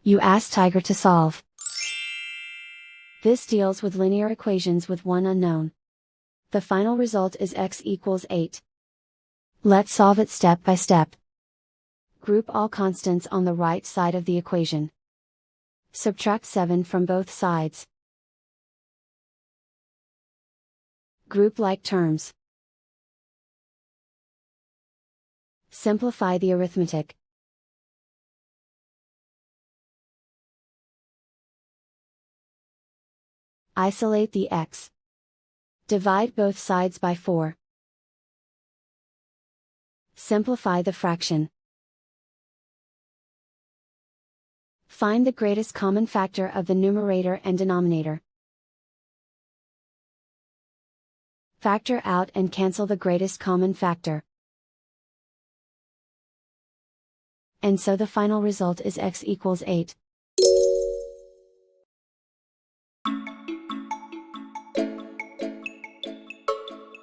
You ask Tiger to solve. This deals with linear equations with one unknown. The final result is x equals 8. Let's solve it step by step. Group all constants on the right side of the equation. Subtract 7 from both sides. Group like terms. Simplify the arithmetic. Isolate the x. Divide both sides by 4. Simplify the fraction. Find the greatest common factor of the numerator and denominator. Factor out and cancel the greatest common factor. And so the final result is x equals 8.